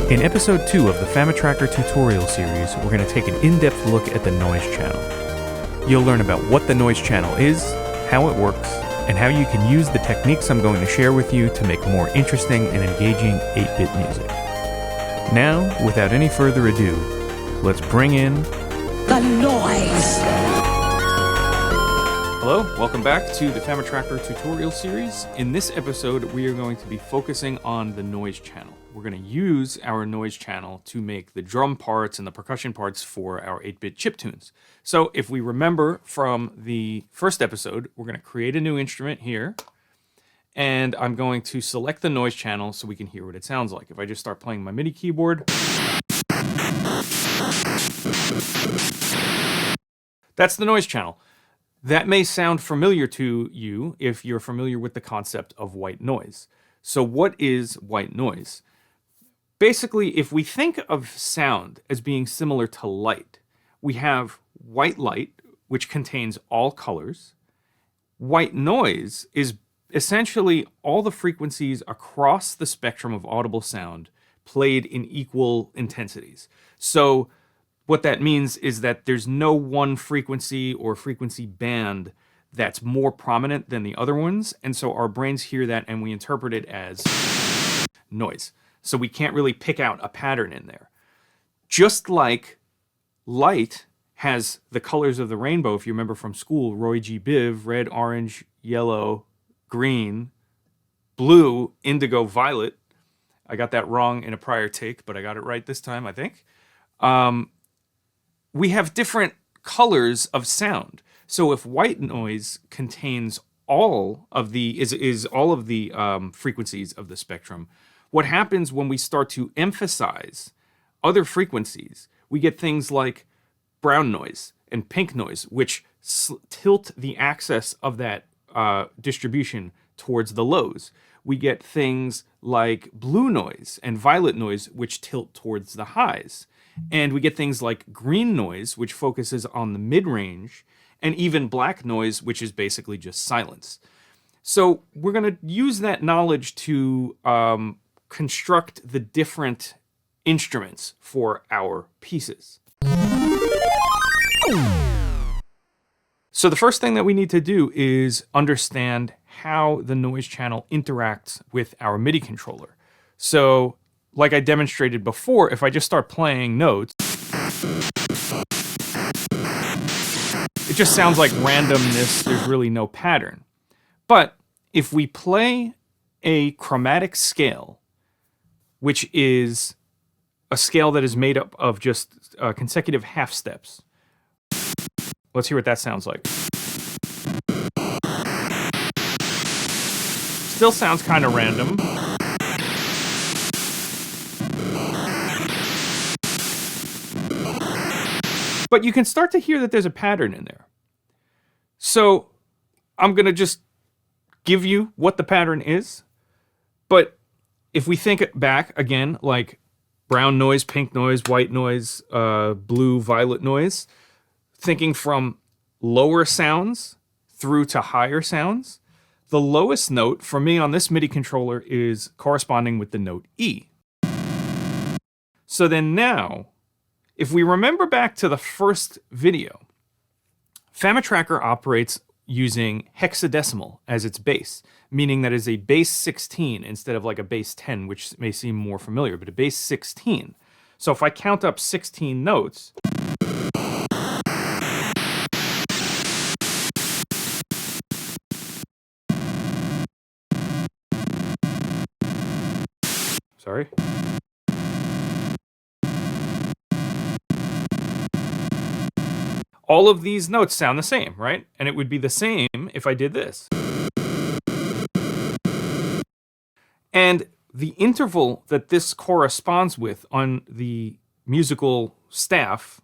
In episode 2 of the FamiTracker tutorial series, we're going to take an in-depth look at the noise channel. You'll learn about what the noise channel is, how it works, and how you can use the techniques I'm going to share with you to make more interesting and engaging 8-bit music. Now, without any further ado, let's bring in the noise! Hello, welcome back to the FamiTracker tutorial series. In this episode, we are going to be focusing on the noise channel. We're going to use our noise channel to make the drum parts and the percussion parts for our 8-bit chiptunes. So if we remember from the first episode, we're going to create a new instrument here, and I'm going to select the noise channel so we can hear what it sounds like. If I just start playing my MIDI keyboard, that's the noise channel. That may sound familiar to you if you're familiar with the concept of white noise. So what is white noise? Basically, if we think of sound as being similar to light, we have white light, which contains all colors. White noise is essentially all the frequencies across the spectrum of audible sound played in equal intensities. So what that means is that there's no one frequency or frequency band that's more prominent than the other ones, and so our brains hear that and we interpret it as noise. So we can't really pick out a pattern in there. Just like light has the colors of the rainbow, if you remember from school, 𝗏𝗏𝗰𝗿𝗲𝗁, red, orange, yellow, green, blue, indigo, violet. I got that wrong in a prior take, but I got it right this time, I think. We have different colors of sound. So if white noise contains all of the frequencies of the spectrum, what happens when we start to emphasize other frequencies, we get things like brown noise and pink noise, which tilt the axis of that distribution towards the lows. We get things like blue noise and violet noise, which tilt towards the highs. And we get things like green noise, which focuses on the mid-range, and even black noise, which is basically just silence. So we're going to use that knowledge to construct the different instruments for our pieces. So the first thing that we need to do is understand how the noise channel interacts with our MIDI controller. So, like I demonstrated before, if I just start playing notes, it just sounds like randomness. There's really no pattern. But if we play a chromatic scale, which is a scale that is made up of just consecutive half steps, let's hear what that sounds like. Still sounds kind of random. But you can start to hear that there's a pattern in there. So I'm going to just give you what the pattern is. But if we think back again, like brown noise, pink noise, white noise, blue, violet noise, thinking from lower sounds through to higher sounds, the lowest note for me on this MIDI controller is corresponding with the note E. So then now, if we remember back to the first video, FamiTracker operates using hexadecimal as its base, meaning that is a base 16 instead of like a base 10, which may seem more familiar, but a base 16. So if I count up 16 notes, sorry. All of these notes sound the same, right? And it would be the same if I did this. And the interval that this corresponds with on the musical staff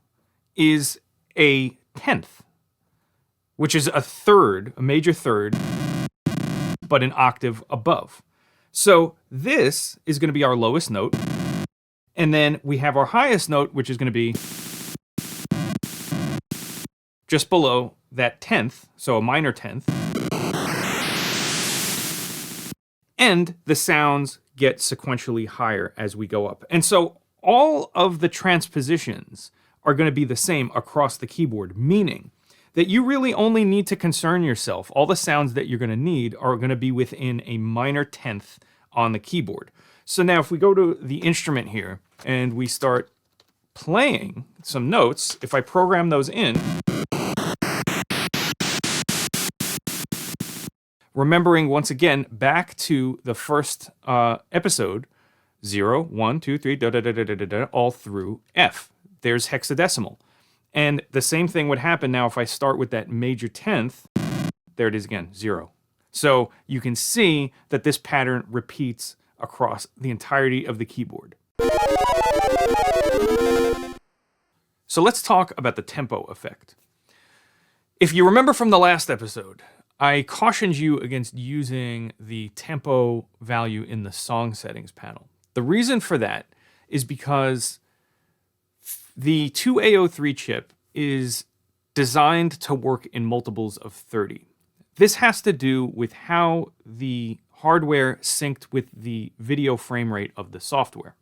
is a tenth, which is a third, a major third, but an octave above. So this is going to be our lowest note. And then we have our highest note, which is going to be just below that tenth, so a minor tenth. And the sounds get sequentially higher as we go up. And so all of the transpositions are going to be the same across the keyboard, meaning that you really only need to concern yourself. All the sounds that you're going to need are going to be within a minor tenth on the keyboard. So now if we go to the instrument here and we start playing some notes, if I program those in, remembering once again back to the first episode, 0, 1, 2, 3, da, da, da, da, da, da, da, all through F. There's hexadecimal. And the same thing would happen now if I start with that major tenth. There it is again, 0. So you can see that this pattern repeats across the entirety of the keyboard. So let's talk about the tempo effect. If you remember from the last episode, I cautioned you against using the tempo value in the song settings panel. The reason for that is because the 𝗏𝗏𝗰𝗿𝗀𝗃 chip is designed to work in multiples of 30. This has to do with how the hardware synced with the video frame rate of the software.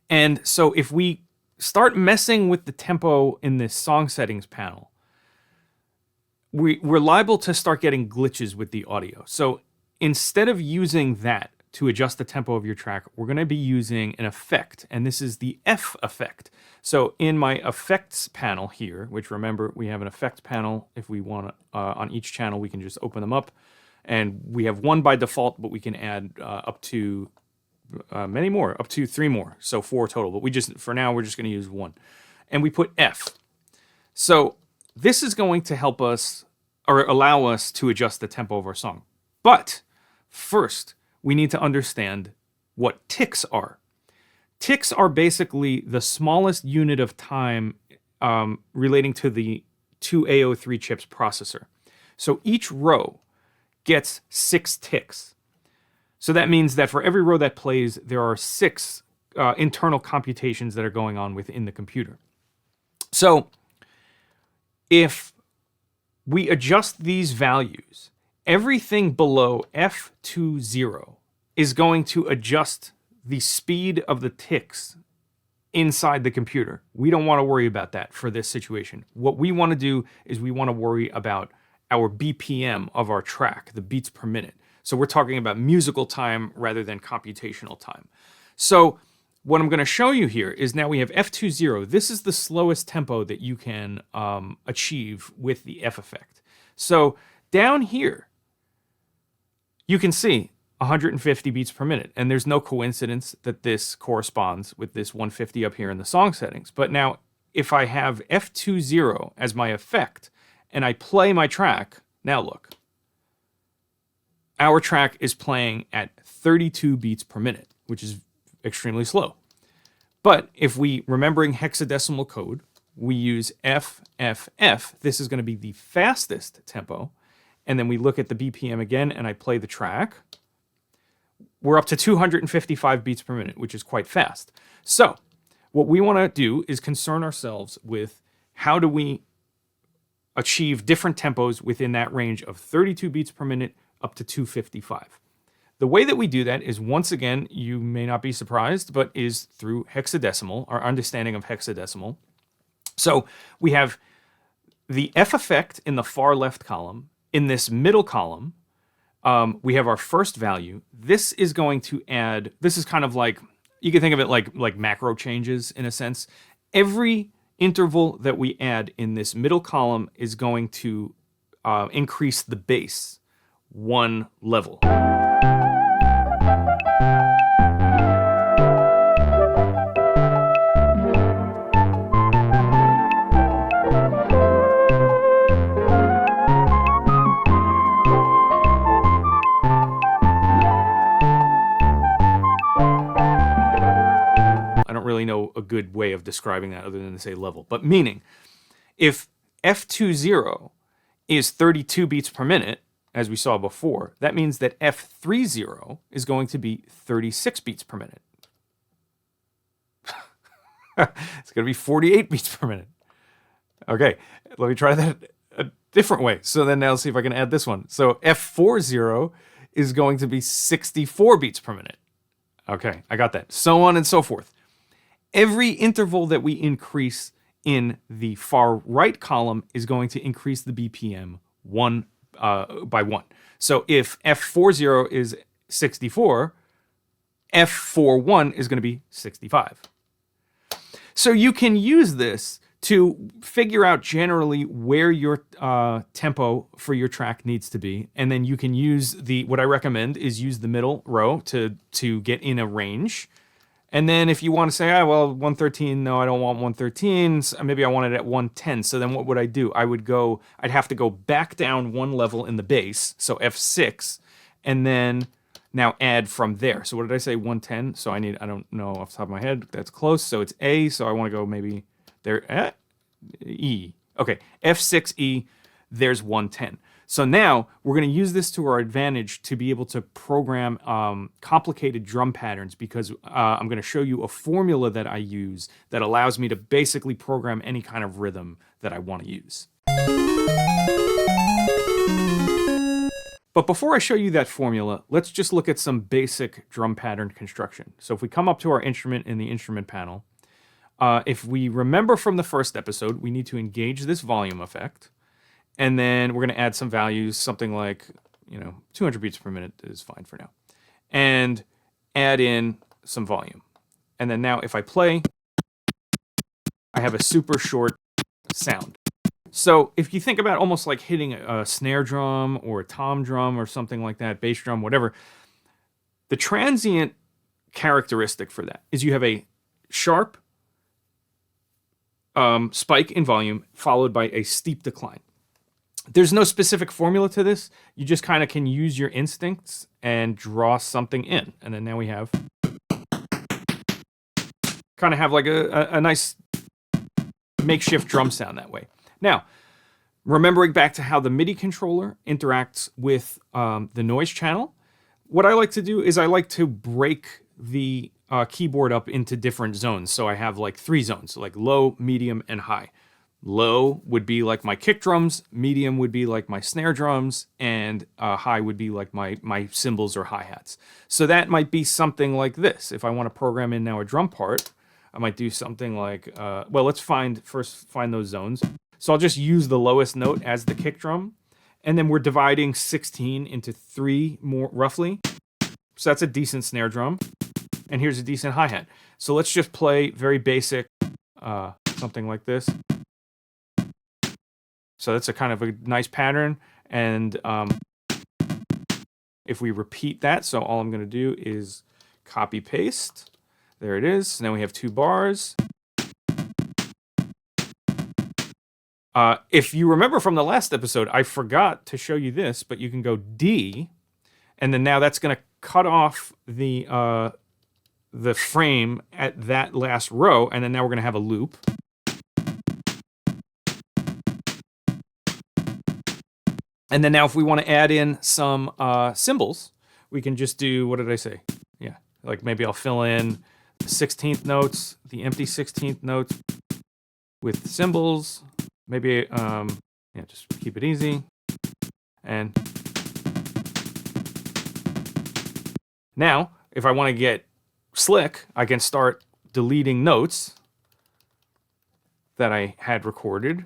And so if we start messing with the tempo in this song settings panel, we're liable to start getting glitches with the audio. So instead of using that to adjust the tempo of your track, we're going to be using an effect, and this is the F effect. So in my effects panel here, which remember we have an effects panel, if we want to, on each channel, we can just open them up, and we have one by default, but we can add up to many more, up to 3 more, so 4 total. But for now, we're just going to use 1, and we put F. So this is going to help us or allow us to adjust the tempo of our song. But first, we need to understand what ticks are. Ticks are basically the smallest unit of time relating to the 𝗏𝗏𝗃 chip's processor. So each row gets 6 ticks. So that means that for every row that plays, there are 6 internal computations that are going on within the computer. So if we adjust these values, everything below F20 is going to adjust the speed of the ticks inside the computer. We don't want to worry about that for this situation. What we want to do is we want to worry about our BPM of our track, the beats per minute. So we're talking about musical time rather than computational time. So what I'm going to show you here is now we have F20. This is the slowest tempo that you can achieve with the F effect. So down here, you can see 150 beats per minute. And there's no coincidence that this corresponds with this 150 up here in the song settings. But now, if I have F20 as my effect, and I play my track, now look. Our track is playing at 32 beats per minute, which is extremely slow. But if we, remembering hexadecimal code, we use F, F, F, this is going to be the fastest tempo. And then we look at the BPM again, and I play the track. We're up to 255 beats per minute, which is quite fast. So what we want to do is concern ourselves with how do we achieve different tempos within that range of 32 beats per minute up to 255. The way that we do that is, once again, you may not be surprised, but is through hexadecimal, our understanding of hexadecimal. So we have the F effect in the far left column. In this middle column, we have our first value. This is going to add, this is kind of like, you can think of it like macro changes in a sense. Every interval that we add in this middle column is going to increase the bass 1 level. Know a good way of describing that other than to say level, but meaning if F20 is 32 beats per minute, as we saw before, that means that F30 is going to be 36 beats per minute. It's going to be 48 beats per minute. Okay, let me try that a different way. So then now let's see if I can add this one. So F40 is going to be 64 beats per minute. Okay, I got that. So on and so forth. Every interval that we increase in the far right column is going to increase the BPM by 1. So if F40 is 64, F41 is going to be 65. So you can use this to figure out generally where your tempo for your track needs to be. And then you can use what I recommend is use the middle row to get in a range. And then if you want to say, well, 113, no, I don't want 113. So maybe I want it at 110. So then what would I do? I'd have to go back down one level in the bass, so F6, and then now add from there. So what did I say, 110? So I don't know off the top of my head. That's close. So it's A, so I want to go maybe there, E. Okay, F6, E, there's 110. So now we're going to use this to our advantage to be able to program complicated drum patterns, because I'm going to show you a formula that I use that allows me to basically program any kind of rhythm that I want to use. But before I show you that formula, let's just look at some basic drum pattern construction. So if we come up to our instrument in the instrument panel, if we remember from the first episode, we need to engage this volume effect. And then we're going to add some values, something like, 200 beats per minute is fine for now. And add in some volume. And then now if I play, I have a super short sound. So if you think about almost like hitting a snare drum or a tom drum or something like that, bass drum, whatever, the transient characteristic for that is you have a sharp spike in volume followed by a steep decline. There's no specific formula to this. You just kind of can use your instincts and draw something in. And then now we have kind of have like a nice makeshift drum sound that way. Now, remembering back to how the MIDI controller interacts with the noise channel, what I like to do is I like to break the keyboard up into different zones. So I have like 3 zones, like low, medium, and high. Low would be like my kick drums, medium would be like my snare drums, and high would be like my cymbals or hi-hats. So that might be something like this. If I want to program in now a drum part, I might do something like, well, let's first find those zones. So I'll just use the lowest note as the kick drum, and then we're dividing 16 into 3 more roughly. So that's a decent snare drum, and here's a decent hi-hat. So let's just play very basic, something like this. So that's a kind of a nice pattern, and if we repeat that, so all I'm going to do is copy paste. There it is. Now we have 2 bars. If you remember from the last episode, I forgot to show you this, but you can go D, and then now that's going to cut off the frame at that last row, and then now we're going to have a loop. And then now if we want to add in some cymbals, we can just do, what did I say? Yeah, like maybe I'll fill in the 16th notes, the empty 16th notes with cymbals. Maybe, just keep it easy. And now, if I want to get slick, I can start deleting notes that I had recorded.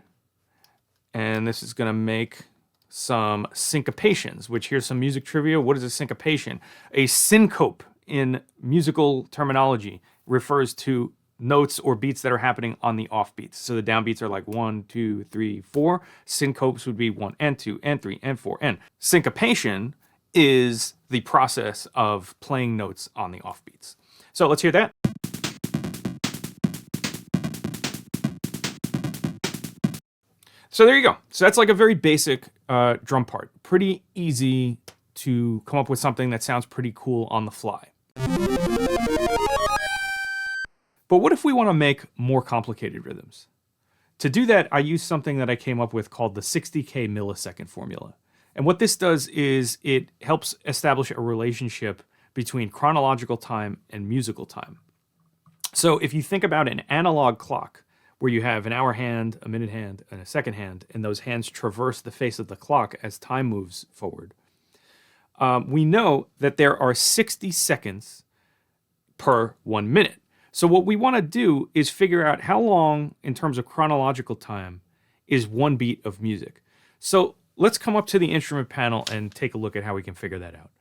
And this is going to make some syncopations, which here's some music trivia. What is a syncopation? A syncope in musical terminology refers to notes or beats that are happening on the off beats. So the downbeats are like 1, 2, 3, 4. Syncopes would be 1 and 2 and 3 and 4 and. Syncopation is the process of playing notes on the off beats. So let's hear that. So there you go. So that's like a very basic drum part. Pretty easy to come up with something that sounds pretty cool on the fly. But what if we want to make more complicated rhythms? To do that, I use something that I came up with called the 60K millisecond formula. And what this does is it helps establish a relationship between chronological time and musical time. So if you think about an analog clock, where you have an hour hand, a minute hand, and a second hand, and those hands traverse the face of the clock as time moves forward. we know that there are 60 seconds per 1 minute. So what we want to do is figure out how long, in terms of chronological time, is one beat of music. So let's come up to the instrument panel and take a look at how we can figure that out.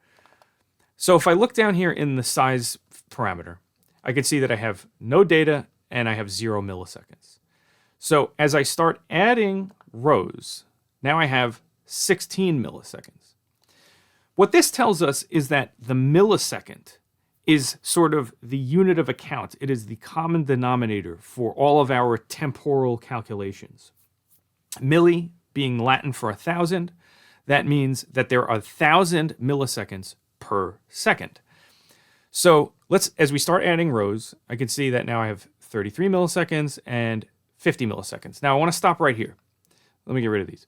So if I look down here in the size parameter, I can see that I have no data and I have 0 milliseconds. So as I start adding rows, now I have 16 milliseconds. What this tells us is that the millisecond is sort of the unit of account. It is the common denominator for all of our temporal calculations. Milli being Latin for 1,000, that means that there are 1,000 milliseconds per second. So as we start adding rows, I can see that now I have 33 milliseconds and 50 milliseconds. Now I want to stop right here. Let me get rid of these.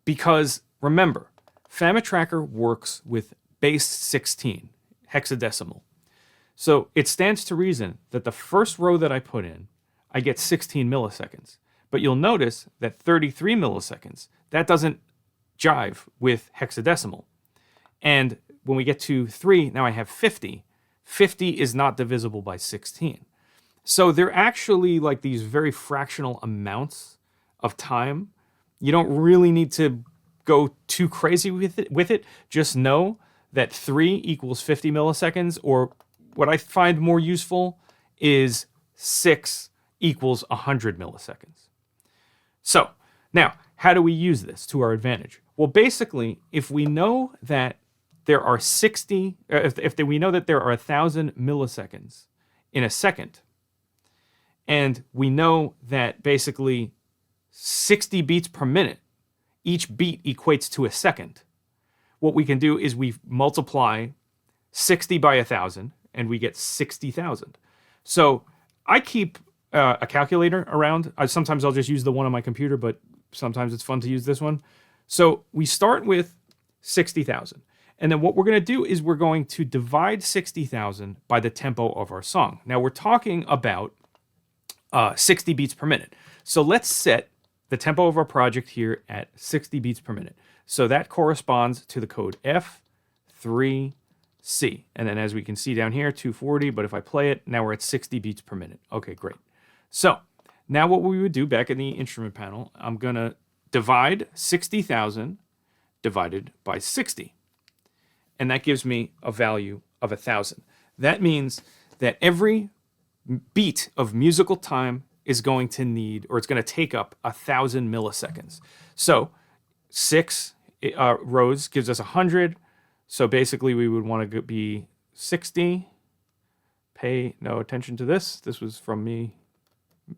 Because remember, FamiTracker works with base 16, hexadecimal. So it stands to reason that the first row that I put in, I get 16 milliseconds. But you'll notice that 33 milliseconds, that doesn't jive with hexadecimal. And when we get to 3, now I have 50. 50 is not divisible by 16. So they're actually like these very fractional amounts of time. You don't really need to go too crazy with it. Just know that 3 equals 50 milliseconds, or what I find more useful is 6 equals 100 milliseconds. So now, how do we use this to our advantage? Well, basically, if we know that there are 60, if we know that there are 1,000 milliseconds in a second, and we know that basically 60 beats per minute, each beat equates to a second, what we can do is we multiply 60 by 1,000, and we get 60,000. So I keep a calculator around. Sometimes I'll just use the one on my computer, but sometimes it's fun to use this one. So we start with 60,000. And then what we're going to do is we're going to divide 60,000 by the tempo of our song. Now we're talking about 60 beats per minute. So let's set the tempo of our project here at 60 beats per minute. So that corresponds to the code F3C. And then as we can see down here, 240, but if I play it, now we're at 60 beats per minute. Okay, great. So now what we would do back in the instrument panel, I'm going to divide 60,000 divided by 60. And that gives me a value of 1,000. That means that every beat of musical time is going to need, or it's going to take up 1,000 milliseconds. So 6 rows gives us 100. So basically we would want to be 60. Pay no attention to this. This was from me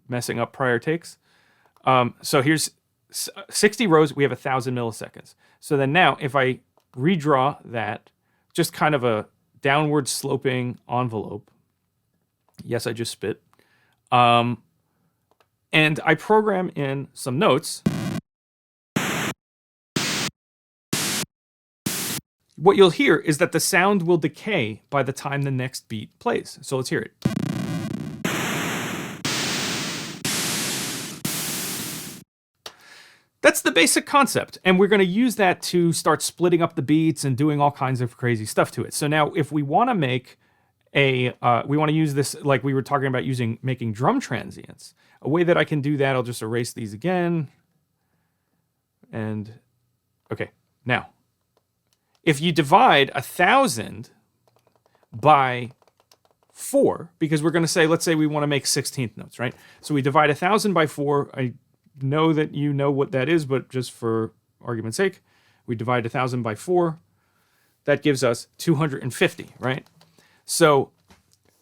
messing up prior takes. So here's 60 rows. We have 1,000 milliseconds. So then now if I redraw that, just kind of a downward sloping envelope. Yes, I just spit. And I program in some notes. What you'll hear is that the sound will decay by the time the next beat plays. So let's hear it. That's the basic concept, and we're going to use that to start splitting up the beats and doing all kinds of crazy stuff to it. So now if we want to make we want to use this like we were talking about making drum transients. A way that I can do that, I'll just erase these again. And okay, now, if you divide 1,000 by 4, because we're going to say, let's say we want to make 16th notes, right? So we divide 1,000 by 4. I know that you know what that is, but just for argument's sake, we divide 1,000 by 4. That gives us 250, right? So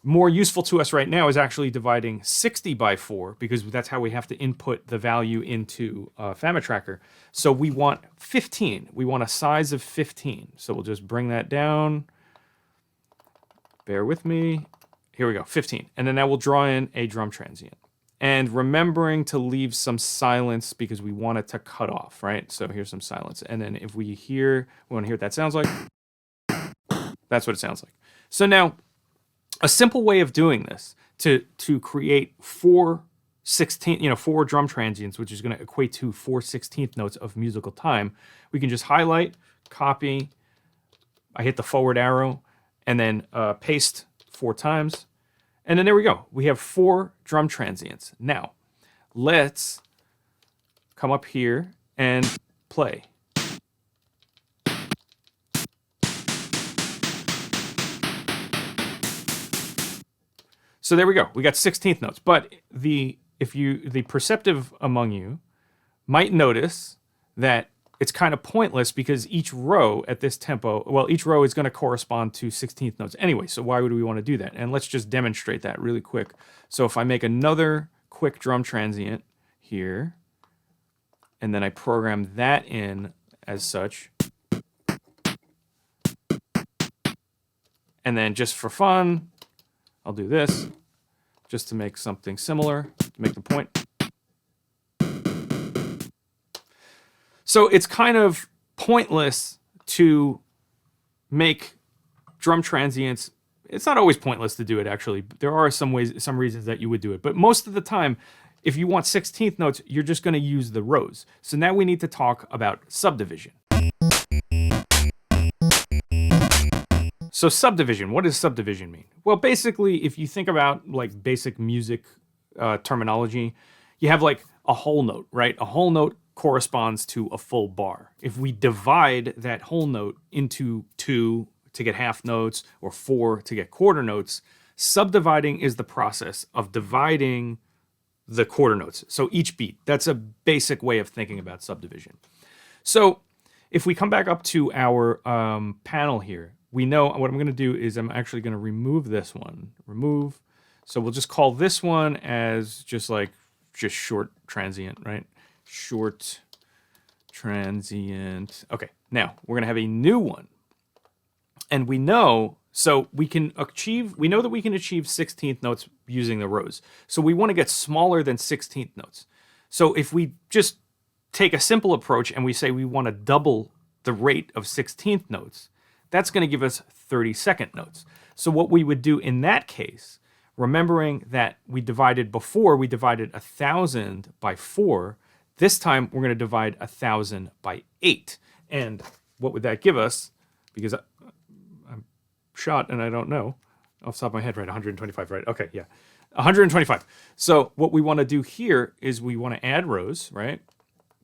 more useful to us right now is actually dividing 60 by 4, because that's how we have to input the value into FamiTracker. So we want 15. We want a size of 15. So we'll just bring that down. Bear with me. Here we go, 15. And then now we'll draw in a drum transient. And remembering to leave some silence because we want it to cut off, right? So here's some silence. And then if we want to hear what that sounds like, that's what it sounds like. So now, a simple way of doing this to create 4 drum transients, which is going to equate to 4 16th notes of musical time, we can just highlight, copy, I hit the forward arrow, and then paste 4 times. And then there we go. We have 4 drum transients. Now, let's come up here and play. So there we go. We got 16th notes. But the perceptive among you might notice that it's kind of pointless because each row at this tempo, well, each row is going to correspond to 16th notes anyway. So why would we want to do that? And let's just demonstrate that really quick. So if I make another quick drum transient here, and then I program that in as such, and then just for fun, I'll do this just to make something similar, to make the point. So it's kind of pointless to make drum transients. It's not always pointless to do it, actually. There are some reasons that you would do it. But most of the time, if you want 16th notes, you're just going to use the rows. So now we need to talk about subdivision. So subdivision, what does subdivision mean? Well, basically, if you think about like basic music terminology, you have like a whole note, right? A whole note corresponds to a full bar. If we divide that whole note into 2 to get half notes or 4 to get quarter notes, subdividing is the process of dividing the quarter notes. So each beat, that's a basic way of thinking about subdivision. So if we come back up to our panel here, we know what I'm going to do is I'm actually going to remove this one. Remove. So we'll just call this one as just short transient, right? Short transient. Okay, now we're going to have a new one. And we know, so we know that we can achieve 16th notes using the rows. So we want to get smaller than 16th notes. So if we just take a simple approach and we say we want to double the rate of 16th notes, that's going to give us 32nd notes. So what we would do in that case, remembering that we divided 1,000 by 4, this time we're going to divide 1,000 by 8. And what would that give us? Because I'm shot and I don't know off the top of my head, right? 125, right? Okay, yeah. 125. So what we want to do here is we want to add rows, right?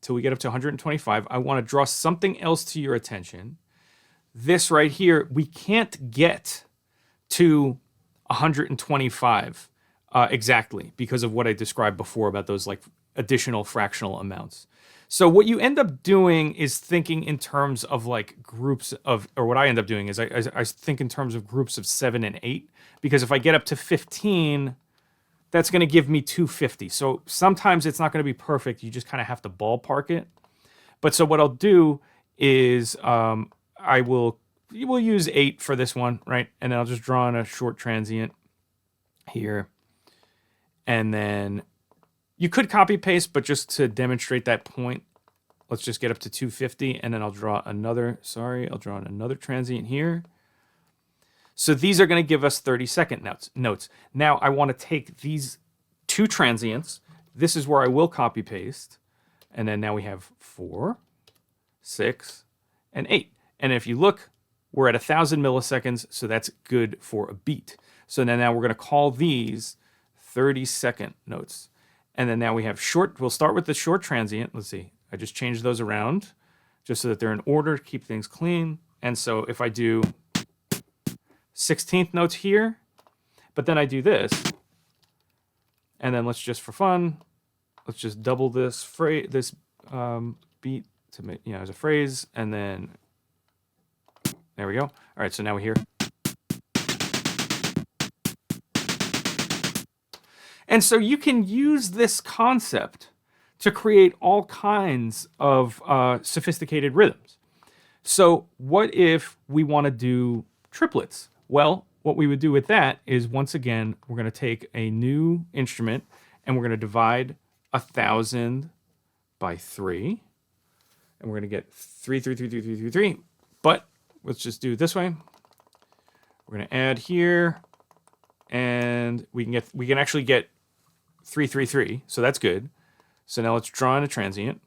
Till we get up to 125. I want to draw something else to your attention. This right here, we can't get to 125 exactly because of what I described before about those like additional fractional amounts. So what you end up doing is thinking in terms of like groups of, or what I end up doing is I think in terms of groups of 7 and 8, because if I get up to 15, that's going to give me 250. So sometimes it's not going to be perfect. You just kind of have to ballpark it. But so what I'll do is we'll use 8 for this one, right? And then I'll just draw in a short transient here. And then you could copy paste, but just to demonstrate that point, let's just get up to 250 and then I'll draw another transient here. So these are going to give us 32nd notes. Now I want to take these 2 transients. This is where I will copy paste. And then now we have 4, 6, and 8. And if you look, we're at 1,000 milliseconds, so that's good for a beat. So then now we're going to call these 32nd notes. And then now we have we'll start with the short transient. Let's see, I just changed those around just so that they're in order to keep things clean. And so if I do 16th notes here, but then I do this, and then let's just for fun, let's just double this beat to make, as a phrase, and then there we go. All right, so now we hear. And so you can use this concept to create all kinds of sophisticated rhythms. So what if we want to do triplets? Well, what we would do with that is, once again, we're going to take a new instrument and we're going to divide 1,000 by 3. And we're going to get 3, 3, 3, 3, 3, 3, 3. But let's just do it this way. We're going to add here, and we can actually get 3, 3, 3. So that's good. So now let's draw in a transient.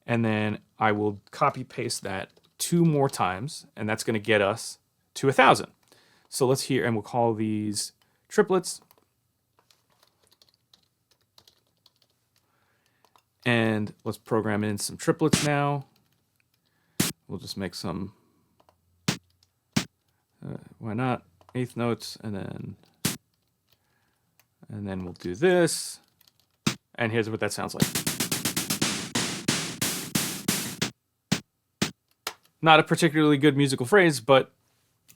And then I will copy paste that 2 more times, and that's going to get us to 1,000. So let's hear, and we'll call these triplets. And let's program in some triplets now. We'll just make some, why not, eighth notes, and then we'll do this. And here's what that sounds like. Not a particularly good musical phrase, but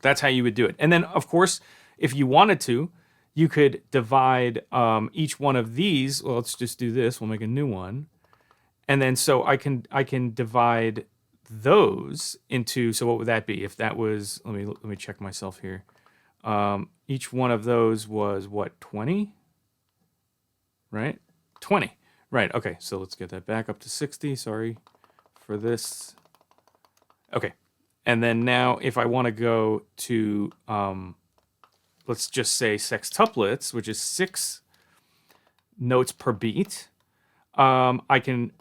that's how you would do it. And then, of course, if you wanted to, you could divide each one of these. Well, let's just do this. We'll make a new one. And then so I can divide those into, so what would that be? If that was, let me check myself here. Each one of those was what, 20? Right? 20. Right, okay, so let's get that back up to 60. Sorry for this. Okay, and then now if I want to go to, let's just say sextuplets, which is 6 notes per beat, I can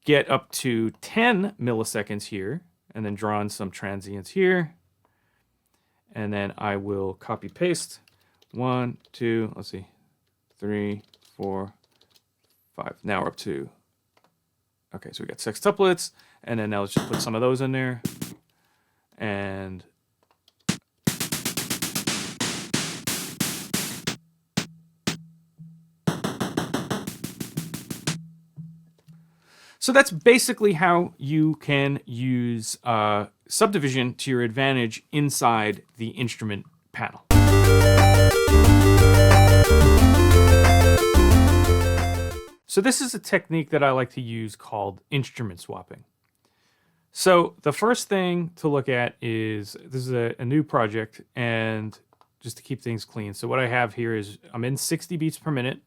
get up to 10 milliseconds here, and then draw in some transients here. And then I will copy paste 1, 2, let's see, 3, 4, 5. Now we're up to, okay, so we got sextuplets, and then now let's just put some of those in there. And so that's basically how you can use Subdivision to your advantage inside the instrument panel. So this is a technique that I like to use called instrument swapping. So the first thing to look at is, this is a new project, and just to keep things clean. So what I have here is I'm in 60 beats per minute,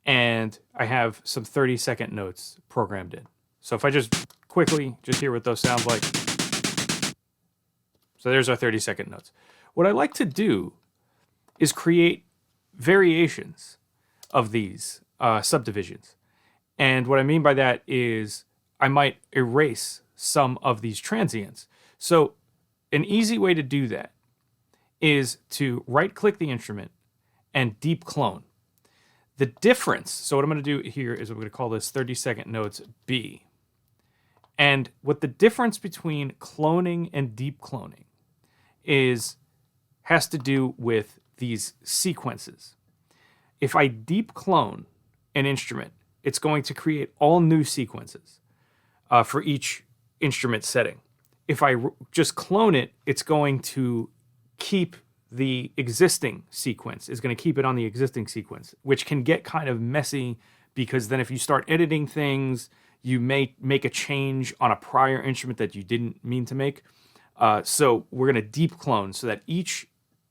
and I have some 30-second notes programmed in. So if I just quickly just hear what those sound like. So there's our 30-second notes. What I like to do is create variations of these subdivisions. And what I mean by that is I might erase some of these transients. So an easy way to do that is to right-click the instrument and deep clone. The difference, so what I'm going to do here is I'm going to call this 30-second notes B. And what the difference between cloning and deep cloning has to do with these sequences. If I deep clone an instrument, it's going to create all new sequences for each instrument setting. If I just clone it, it's going to keep the existing sequence, is going to keep it on the existing sequence, which can get kind of messy because then if you start editing things, you may make a change on a prior instrument that you didn't mean to make. So we're going to deep clone so that each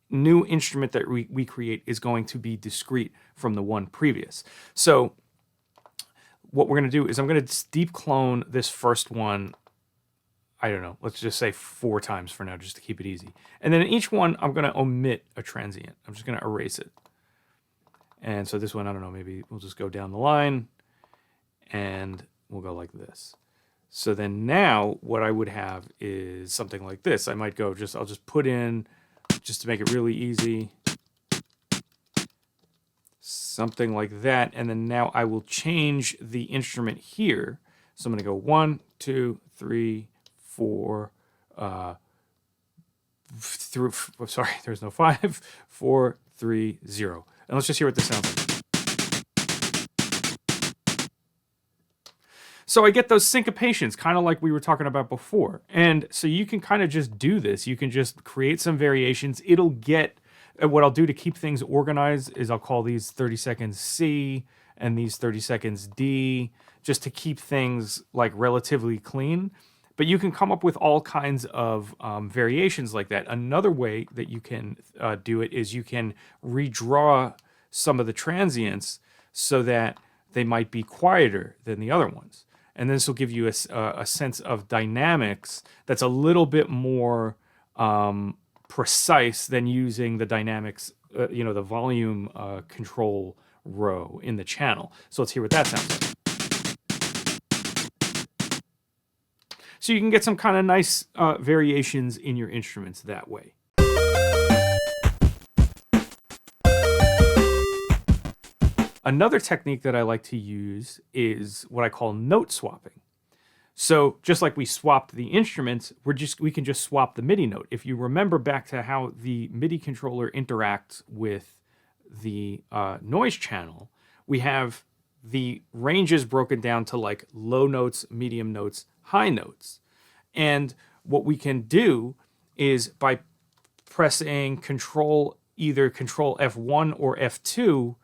new instrument that we create is going to be discrete from the one previous. So what we're going to do is I'm going to deep clone this first one, I don't know, let's just say 4 times for now, just to keep it easy. And then in each one, I'm going to omit a transient. I'm just going to erase it. And so this one, I don't know, maybe we'll just go down the line and we'll go like this. So then now what I would have is something like this. I might go I'll just put in, just to make it really easy, something like that. And then now I will change the instrument here. So I'm going to go 1, 2, 3, 4, sorry, there's no 5, 4, 3, 0. And let's just hear what this sounds like. So I get those syncopations, kind of like we were talking about before. And so you can kind of just do this. You can just create some variations. It'll get, what I'll do to keep things organized is I'll call these 30 seconds C and these 30 seconds D, just to keep things like relatively clean. But you can come up with all kinds of variations like that. Another way that you can do it is you can redraw some of the transients so that they might be quieter than the other ones. And this will give you a sense of dynamics that's a little bit more precise than using the dynamics, the volume control row in the channel. So let's hear what that sounds like. So you can get some kind of nice variations in your instruments that way. Another technique that I like to use is what I call note swapping. So just like we swapped the instruments, we can just swap the MIDI note. If you remember back to how the MIDI controller interacts with the noise channel, we have the ranges broken down to like low notes, medium notes, high notes. And what we can do is by pressing either Control F1 or F2,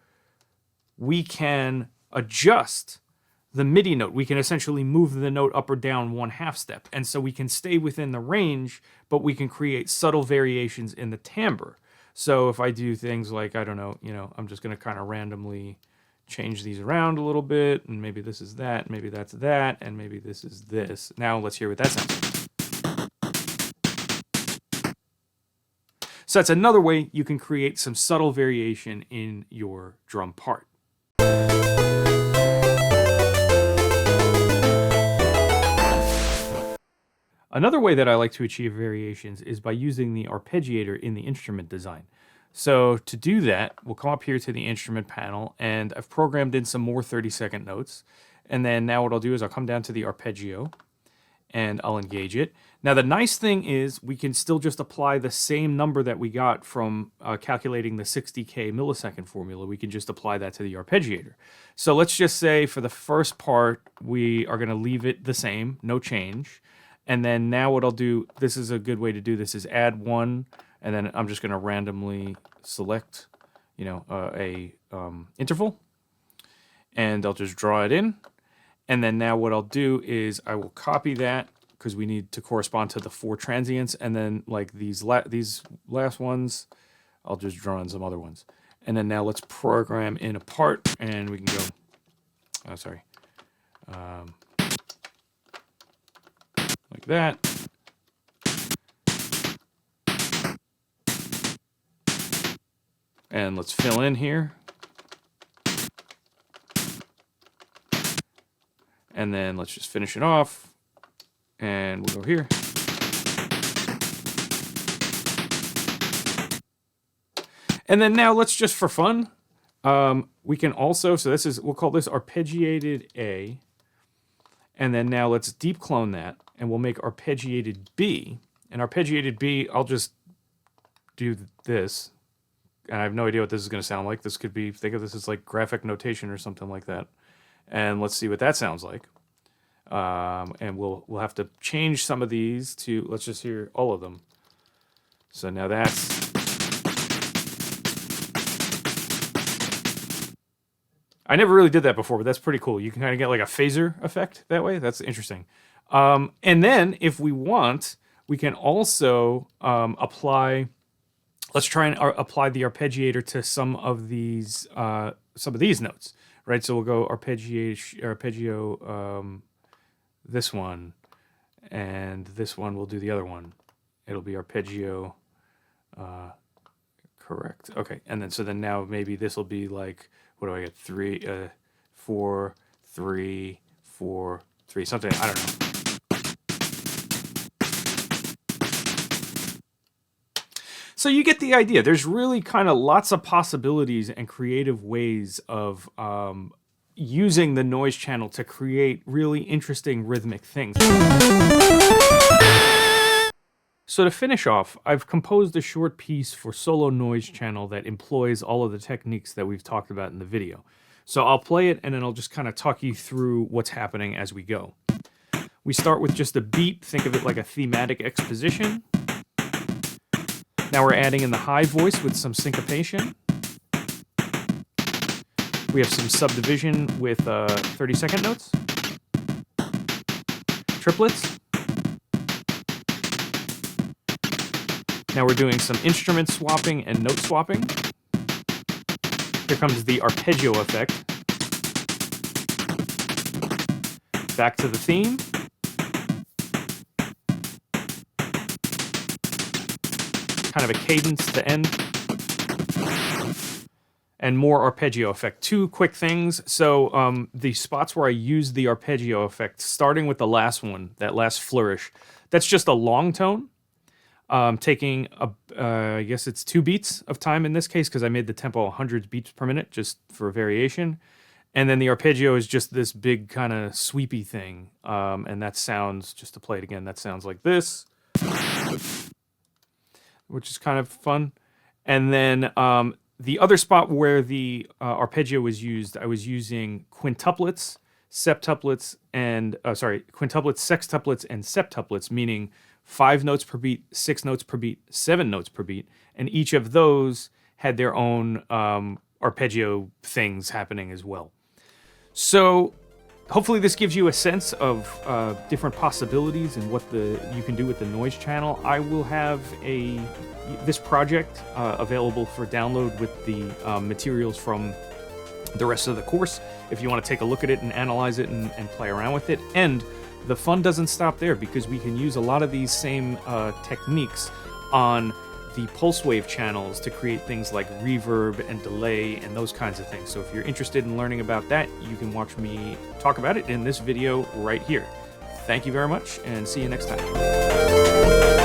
we can adjust the MIDI note. We can essentially move the note up or down 1/2 step. And so we can stay within the range, but we can create subtle variations in the timbre. So if I do things like, I don't know, I'm just going to kind of randomly change these around a little bit, and maybe this is that, maybe that's that, and maybe this is this. Now let's hear what that sounds like. So that's another way you can create some subtle variation in your drum part. Another way that I like to achieve variations is by using the arpeggiator in the instrument design. So to do that, we'll come up here to the instrument panel, and I've programmed in some more 30-second notes. And then now what I'll do is I'll come down to the arpeggio, and I'll engage it. Now the nice thing is we can still just apply the same number that we got from calculating the 𝗦𝗵𝗵𝗶𝗀𝗀 formula. We can just apply that to the arpeggiator. So let's just say for the first part, we are going to leave it the same, no change. And then now what I'll do, this is a good way to do this, is add 1, and then I'm just going to randomly select, a interval, and I'll just draw it in. And then now what I'll do is I will copy that, because we need to correspond to the 4 transients, and then like these last ones, I'll just draw in some other ones. And then now let's program in a part, and we can go, like that. And let's fill in here. And then let's just finish it off. And we'll go here. And then now let's just, for fun, we can also, we'll call this arpeggiated A. And then now let's deep clone that, and we'll make arpeggiated B. And arpeggiated B, I'll just do this. And I have no idea what this is going to sound like. This could be, think of this as like graphic notation or something like that. And let's see what that sounds like. And we'll have to change some of these to, let's just hear all of them. So now that's, I never really did that before, but that's pretty cool. You can kind of get like a phaser effect that way. That's interesting. And then if we want, we can also apply, let's try and apply the arpeggiator to some of these notes, right? So we'll go arpeggio, this one, and this one we'll do the other one. It'll be arpeggio, correct. Okay, and then so then now maybe this will be like, what do I get? 3, 4, 3, 4, 3, something. I don't know. So you get the idea. There's really kind of lots of possibilities and creative ways of using the noise channel to create really interesting rhythmic things. So to finish off, I've composed a short piece for solo noise channel that employs all of the techniques that we've talked about in the video. So I'll play it, and then I'll just kind of talk you through what's happening as we go. We start with just a beat. Think of it like a thematic exposition. Now we're adding in the high voice with some syncopation. We have some subdivision with 30-second notes. Triplets. Now we're doing some instrument swapping and note swapping. Here comes the arpeggio effect. Back to the theme. Kind of a cadence to end. and more arpeggio effect. Two quick things. So the spots where I use the arpeggio effect, starting with the last one, that last flourish, that's just a long tone. Taking, I guess it's 2 beats of time in this case, because I made the tempo 100 beats per minute, just for variation. And then the arpeggio is just this big kind of sweepy thing. And that sounds, just to play it again, that sounds like this, which is kind of fun. And then the other spot where the arpeggio was used, I was using quintuplets, septuplets, and quintuplets, sextuplets, and septuplets, meaning 5 notes per beat, 6 notes per beat, 7 notes per beat, and each of those had their own arpeggio things happening as well. So hopefully this gives you a sense of different possibilities and what you can do with the noise channel. I will have this project available for download with the materials from the rest of the course if you want to take a look at it and analyze it and play around with it. And the fun doesn't stop there, because we can use a lot of these same techniques on the pulse wave channels to create things like reverb and delay and those kinds of things. So if you're interested in learning about that, you can watch me talk about it in this video right here. Thank you very much, and see you next time.